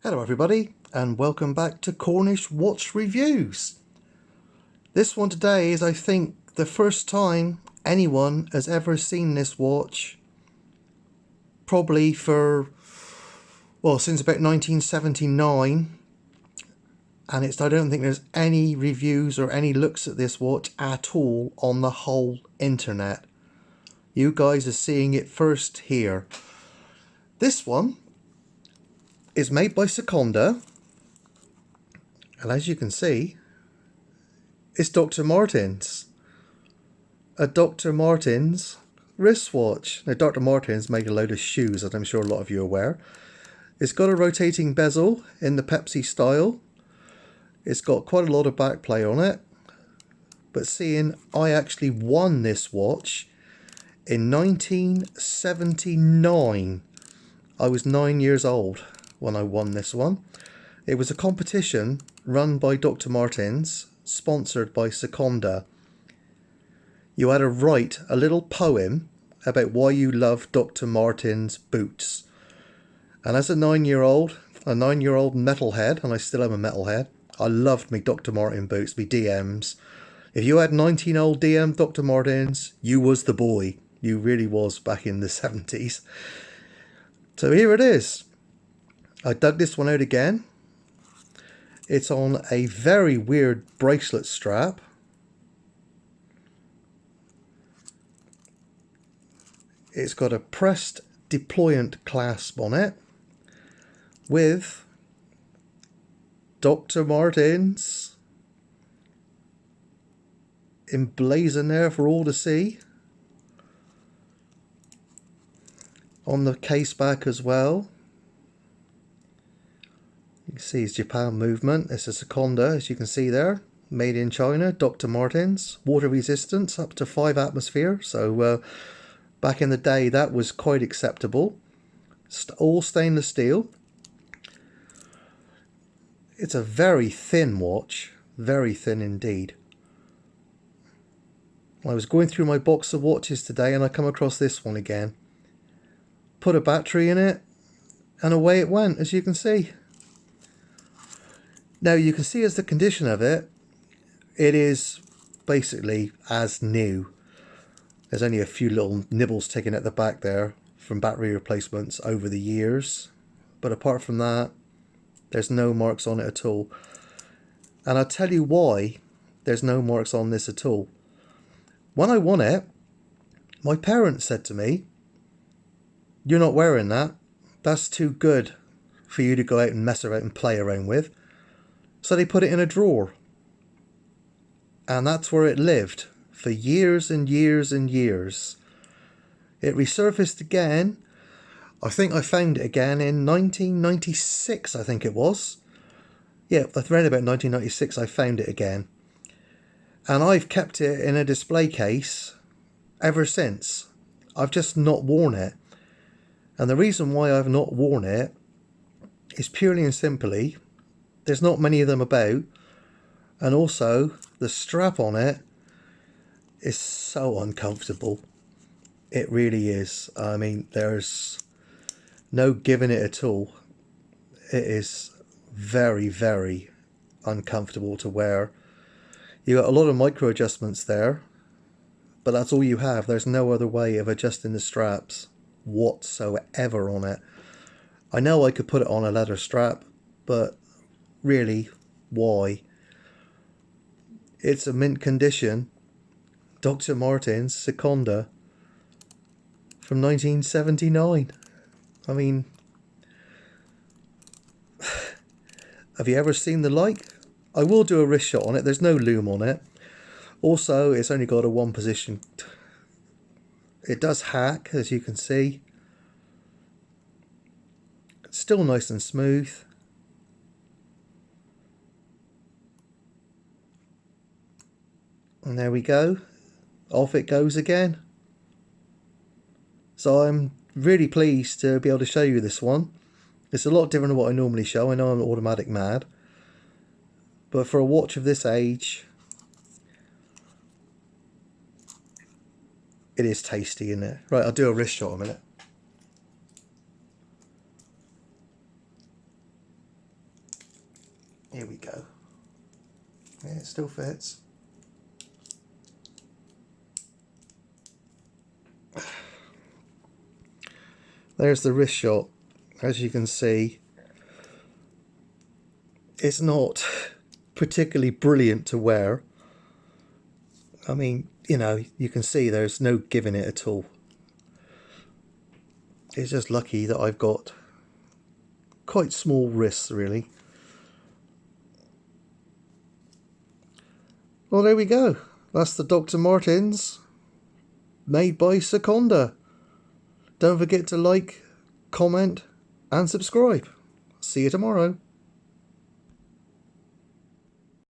Hello everybody and welcome back to Cornish Watch Reviews. This one today is, I think, the first time anyone has ever seen this watch, probably since about 1979, and I don't think there's any reviews or any looks at this watch at all on the whole internet. You guys are seeing it first here. This one is made by Sekonda, and as you can see, it's Dr. Martens. A Dr. Martens wristwatch. Now, Dr. Martens make a load of shoes, as I'm sure a lot of you are aware. It's got a rotating bezel in the Pepsi style. It's got quite a lot of back play on it. But seeing I actually won this watch in 1979. I was 9 years old when I won this one. It was a competition run by Dr. Martens, sponsored by Sekonda. You had to write a little poem about why you love Dr. Martens boots. And as a 9-year-old metalhead, and I still am a metalhead, I loved me Dr. Martens boots, me DMs. If you had 19 old DM Dr. Martens, you was the boy. You really was back in the 70s. So here it is. I dug this one out again. It's on a very weird bracelet strap. It's got a pressed deployant clasp on it with Dr. Martens emblazoned there for all to see. On the case back as well, you can see his Japan movement. This is Sekonda, as you can see there, made in China. Dr. Martens, water resistance up to 5 atmosphere. So back in the day, that was quite acceptable. All stainless steel. It's a very thin watch, very thin indeed. I was going through my box of watches today and I come across this one again. Put a battery in it and away it went, as you can see. Now you can see as the condition of it, it is basically as new. There's only a few little nibbles taken at the back there from battery replacements over the years. But apart from that, there's no marks on it at all. And I'll tell you why there's no marks on this at all. When I won it, my parents said to me, "You're not wearing that. That's too good for you to go out and mess around and play around with." So they put it in a drawer. And that's where it lived for years and years and years. It resurfaced again. I think I found it again in 1996, I think it was. Yeah, around about 1996 I found it again. And I've kept it in a display case ever since. I've just not worn it. And the reason why I've not worn it is purely and simply, there's not many of them about. And also, the strap on it is so uncomfortable. It really is. I mean, there's no giving it at all. It is very, very uncomfortable to wear. You got a lot of micro adjustments there, but that's all you have. There's no other way of adjusting the straps whatsoever on it. I know I could put it on a leather strap, but really, why? It's a mint condition Dr. Martens Sekonda from 1979. I mean, have you ever seen the like? I will do a wrist shot on it. There's no loom on it. Also, it's only got a one position. It does hack, as you can see. It's still nice and smooth. And there we go. Off it goes again. So I'm really pleased to be able to show you this one. It's a lot different than what I normally show. I know I'm automatic mad. But for a watch of this age, it is tasty, isn't it? Right, I'll do a wrist shot in a minute. Here we go. Yeah, it still fits. There's the wrist shot. As you can see, it's not particularly brilliant to wear. I mean, you know, you can see there's no giving it at all. It's just lucky that I've got quite small wrists, really. Well, there we go. That's the Dr. Martens made by Sekonda. Don't forget to like, comment and subscribe. See you tomorrow.